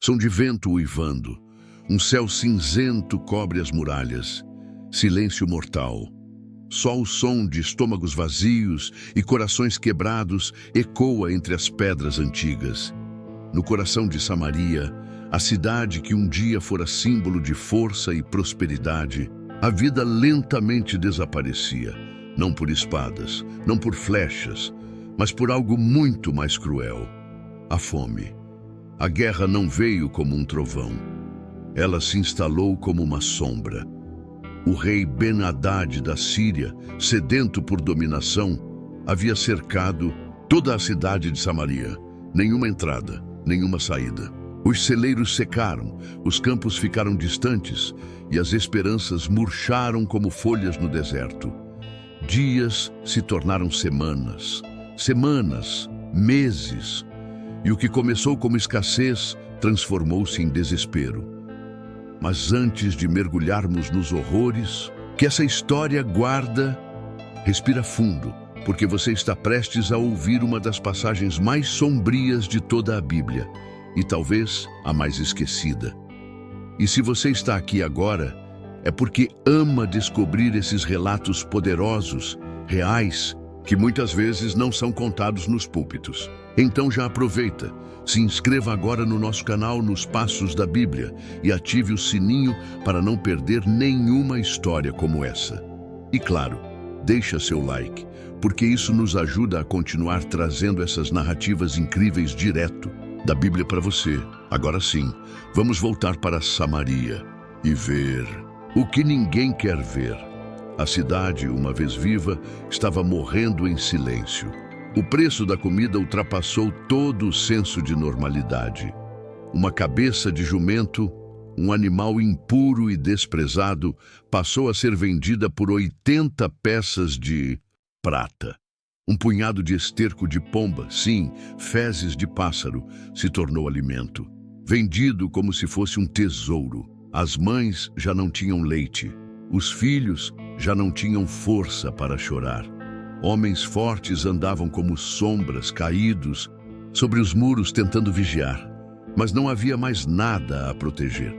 som de vento uivando. Um céu cinzento cobre as muralhas. Silêncio mortal. Só o som de estômagos vazios e corações quebrados ecoa entre as pedras antigas. No coração de Samaria, a cidade que um dia fora símbolo de força e prosperidade, a vida lentamente desaparecia, não por espadas, não por flechas, mas por algo muito mais cruel: a fome. A guerra não veio como um trovão. Ela se instalou como uma sombra. O rei Ben-Hadad da Síria, sedento por dominação, havia cercado toda a cidade de Samaria. Nenhuma entrada, nenhuma saída. Os celeiros secaram, os campos ficaram distantes e as esperanças murcharam como folhas no deserto. Dias se tornaram semanas, semanas, meses, e o que começou como escassez transformou-se em desespero. Mas antes de mergulharmos nos horrores que essa história guarda, respira fundo, porque você está prestes a ouvir uma das passagens mais sombrias de toda a Bíblia, e talvez a mais esquecida. E se você está aqui agora, é porque ama descobrir esses relatos poderosos, reais, que muitas vezes não são contados nos púlpitos. Então já aproveita, se inscreva agora no nosso canal Nos Passos da Bíblia e ative o sininho para não perder nenhuma história como essa. E claro, deixa seu like, porque isso nos ajuda a continuar trazendo essas narrativas incríveis direto da Bíblia para você. Agora sim, vamos voltar para Samaria e ver o que ninguém quer ver. A cidade, uma vez viva, estava morrendo em silêncio. O preço da comida ultrapassou todo o senso de normalidade. Uma cabeça de jumento, um animal impuro e desprezado, passou a ser vendida por 80 peças de prata. Um punhado de esterco de pomba, sim, fezes de pássaro, se tornou alimento. Vendido como se fosse um tesouro. As mães já não tinham leite. Os filhos já não tinham força para chorar. Homens fortes andavam como sombras caídos sobre os muros tentando vigiar, mas não havia mais nada a proteger.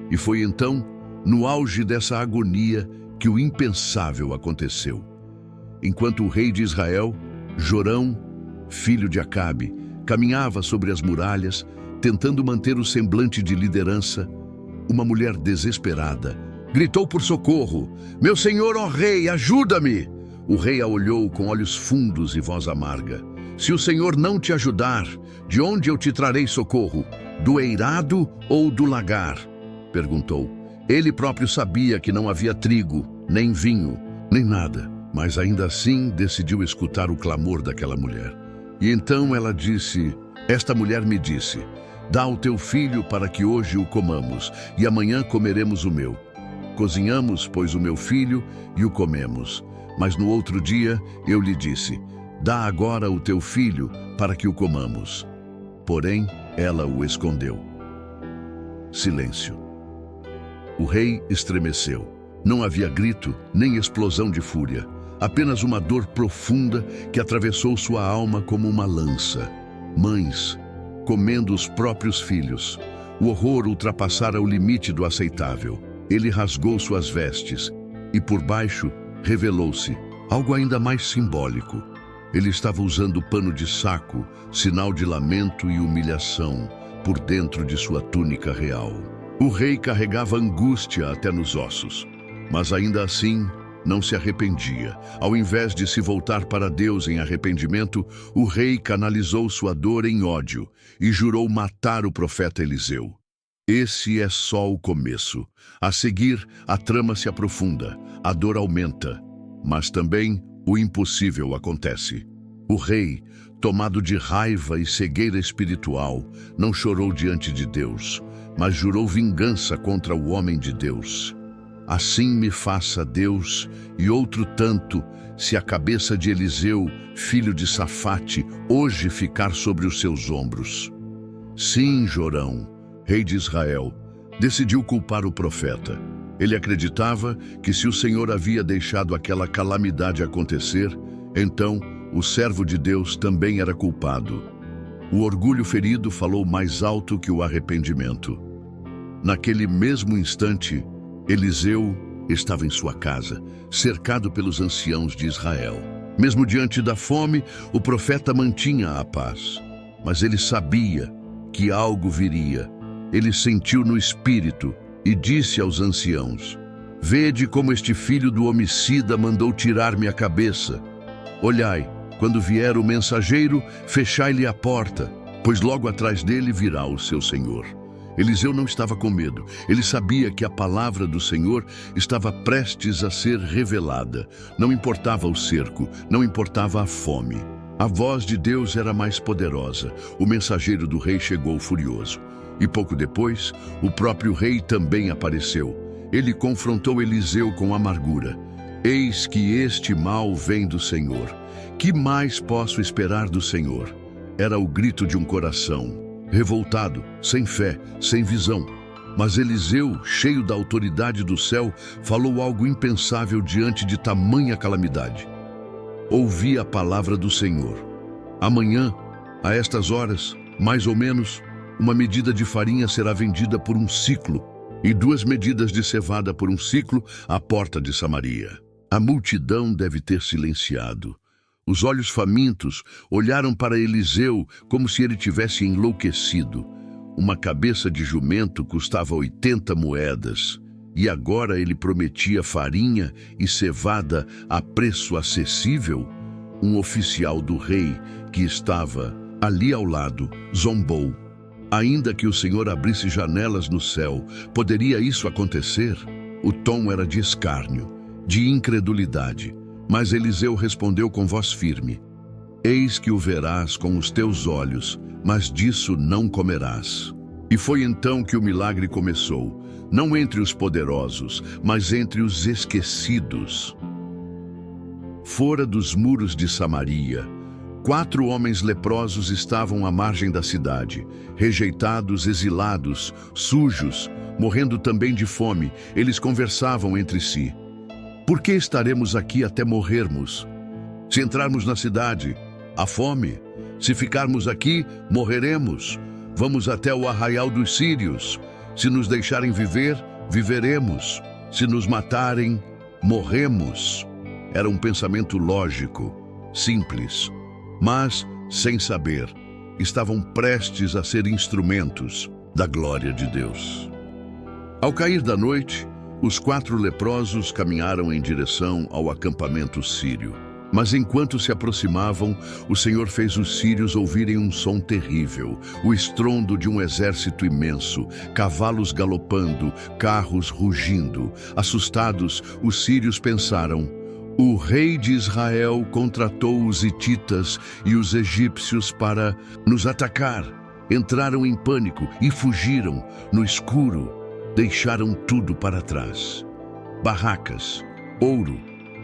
E foi então, no auge dessa agonia, que o impensável aconteceu. Enquanto o rei de Israel, Jorão, filho de Acabe, caminhava sobre as muralhas, tentando manter o semblante de liderança, uma mulher desesperada gritou por socorro: "Meu senhor, ó rei, ajuda-me!" O rei a olhou com olhos fundos e voz amarga. "Se o Senhor não te ajudar, de onde eu te trarei socorro? Do eirado ou do lagar?" perguntou. Ele próprio sabia que não havia trigo, nem vinho, nem nada, mas ainda assim decidiu escutar o clamor daquela mulher. E então esta mulher me disse: "Dá o teu filho para que hoje o comamos, e amanhã comeremos o meu." Cozinhamos, pois, o meu filho e o comemos. Mas no outro dia eu lhe disse: "Dá agora o teu filho para que o comamos." Porém, ela o escondeu. Silêncio. O rei estremeceu. Não havia grito, nem explosão de fúria. Apenas uma dor profunda que atravessou sua alma como uma lança. Mães comendo os próprios filhos. O horror ultrapassara o limite do aceitável. Ele rasgou suas vestes e, por baixo, revelou-se algo ainda mais simbólico. Ele estava usando pano de saco, sinal de lamento e humilhação, por dentro de sua túnica real. O rei carregava angústia até nos ossos, mas ainda assim não se arrependia. Ao invés de se voltar para Deus em arrependimento, o rei canalizou sua dor em ódio e jurou matar o profeta Eliseu. Esse é só o começo. A seguir, a trama se aprofunda, a dor aumenta, mas também o impossível acontece. O rei, tomado de raiva e cegueira espiritual, não chorou diante de Deus, mas jurou vingança contra o homem de Deus. Assim me faça Deus e outro tanto, se a cabeça de Eliseu, filho de Safate, hoje ficar sobre os seus ombros. Sim, Jorão, rei de Israel, decidiu culpar o profeta. Ele acreditava que se o Senhor havia deixado aquela calamidade acontecer, então o servo de Deus também era culpado. O orgulho ferido falou mais alto que o arrependimento. Naquele mesmo instante, Eliseu estava em sua casa, cercado pelos anciãos de Israel. Mesmo diante da fome, o profeta mantinha a paz. Mas ele sabia que algo viria. Ele sentiu no espírito e disse aos anciãos: "Vede como este filho do homicida mandou tirar-me a cabeça. Olhai, quando vier o mensageiro, fechai-lhe a porta, pois logo atrás dele virá o seu senhor." Eliseu não estava com medo. Ele sabia que a palavra do Senhor estava prestes a ser revelada. Não importava o cerco, não importava a fome. A voz de Deus era mais poderosa. O mensageiro do rei chegou furioso. E pouco depois, o próprio rei também apareceu. Ele confrontou Eliseu com amargura. "Eis que este mal vem do Senhor. Que mais posso esperar do Senhor?" Era o grito de um coração revoltado, sem fé, sem visão. Mas Eliseu, cheio da autoridade do céu, falou algo impensável diante de tamanha calamidade. "Ouvi a palavra do Senhor. Amanhã, a estas horas, mais ou menos, uma medida de farinha será vendida por um siclo, e 2 medidas de cevada por um siclo à porta de Samaria." A multidão deve ter silenciado. Os olhos famintos olharam para Eliseu como se ele tivesse enlouquecido. Uma cabeça de jumento custava 80 moedas, e agora ele prometia farinha e cevada a preço acessível? Um oficial do rei, que estava ali ao lado, zombou. Ainda que o Senhor abrisse janelas no céu, poderia isso acontecer? O tom era de escárnio, de incredulidade. Mas Eliseu respondeu com voz firme: "Eis que o verás com os teus olhos, mas disso não comerás." E foi então que o milagre começou, não entre os poderosos, mas entre os esquecidos. Fora dos muros de Samaria, 4 homens leprosos estavam à margem da cidade, rejeitados, exilados, sujos, morrendo também de fome. Eles conversavam entre si: "Por que estaremos aqui até morrermos? Se entrarmos na cidade, há fome. Se ficarmos aqui, morreremos. Vamos até o arraial dos sírios. Se nos deixarem viver, viveremos. Se nos matarem, morremos." Era um pensamento lógico, simples, mas, sem saber, estavam prestes a ser instrumentos da glória de Deus. Ao cair da noite, os 4 leprosos caminharam em direção ao acampamento sírio. Mas enquanto se aproximavam, o Senhor fez os sírios ouvirem um som terrível, o estrondo de um exército imenso, cavalos galopando, carros rugindo. Assustados, os sírios pensaram: "O rei de Israel contratou os hititas e os egípcios para nos atacar." Entraram em pânico e fugiram no escuro. Deixaram tudo para trás: barracas, ouro,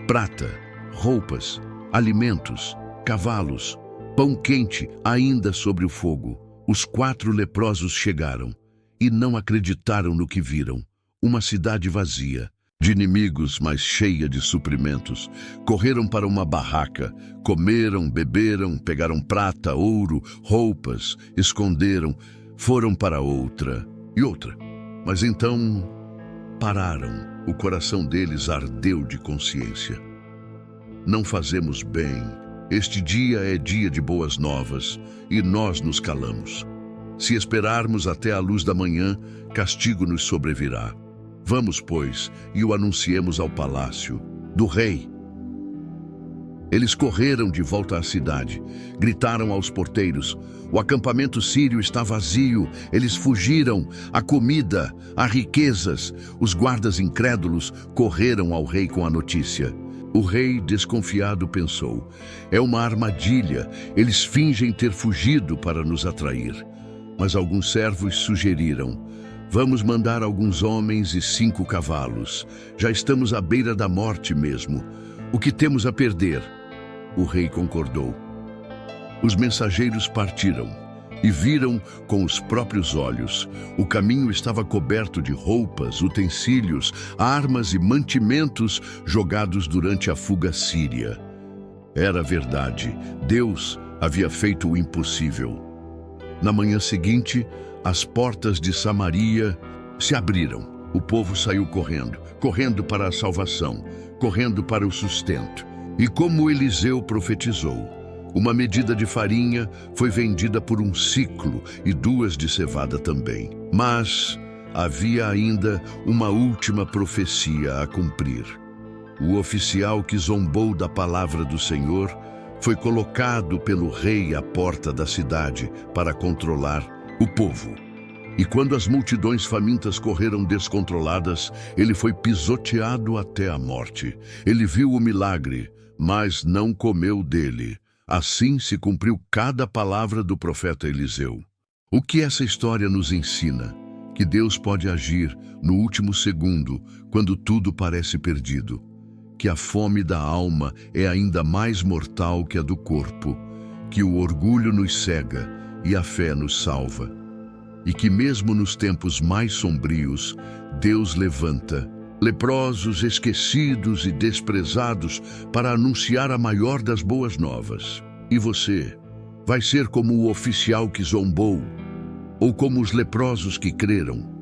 prata, roupas, alimentos, cavalos, pão quente ainda sobre o fogo. Os 4 leprosos chegaram e não acreditaram no que viram. Uma cidade vazia, de inimigos, mas cheia de suprimentos. Correram para uma barraca, comeram, beberam, pegaram prata, ouro, roupas, esconderam, foram para outra e outra. Mas então pararam. O coração deles ardeu de consciência. "Não fazemos bem. Este dia é dia de boas novas e nós nos calamos. Se esperarmos até a luz da manhã, castigo nos sobrevirá. Vamos, pois, e o anunciemos ao palácio do rei." Eles correram de volta à cidade, gritaram aos porteiros: "O acampamento sírio está vazio." Eles fugiram. A comida, as riquezas. Os guardas incrédulos correram ao rei com a notícia. O rei, desconfiado, pensou: "É uma armadilha. Eles fingem ter fugido para nos atrair." Mas alguns servos sugeriram: "Vamos mandar alguns homens e 5 cavalos. Já estamos à beira da morte mesmo. O que temos a perder?" O rei concordou. Os mensageiros partiram e viram com os próprios olhos. O caminho estava coberto de roupas, utensílios, armas e mantimentos jogados durante a fuga síria. Era verdade. Deus havia feito o impossível. Na manhã seguinte, as portas de Samaria se abriram. O povo saiu correndo, correndo para a salvação, correndo para o sustento. E como Eliseu profetizou, uma medida de farinha foi vendida por um ciclo e 2 de cevada também. Mas havia ainda uma última profecia a cumprir. O oficial que zombou da palavra do Senhor foi colocado pelo rei à porta da cidade para controlar o povo. E quando as multidões famintas correram descontroladas, ele foi pisoteado até a morte. Ele viu o milagre, mas não comeu dele. Assim se cumpriu cada palavra do profeta Eliseu. O que essa história nos ensina? Que Deus pode agir no último segundo, quando tudo parece perdido. Que a fome da alma é ainda mais mortal que a do corpo. Que o orgulho nos cega e a fé nos salva. E que mesmo nos tempos mais sombrios, Deus levanta leprosos, esquecidos e desprezados para anunciar a maior das boas novas. E você vai ser como o oficial que zombou, ou como os leprosos que creram?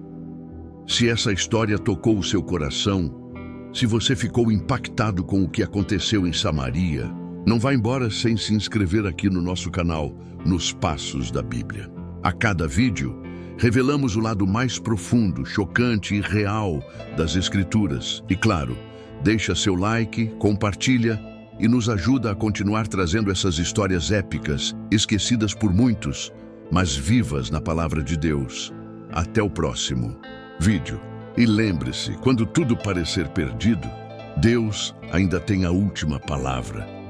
Se essa história tocou o seu coração, se você ficou impactado com o que aconteceu em Samaria, não vá embora sem se inscrever aqui no nosso canal, Nos Passos da Bíblia. A cada vídeo, revelamos o lado mais profundo, chocante e real das Escrituras. E claro, deixa seu like, compartilha e nos ajuda a continuar trazendo essas histórias épicas, esquecidas por muitos, mas vivas na Palavra de Deus. Até o próximo vídeo. E lembre-se, quando tudo parecer perdido, Deus ainda tem a última palavra.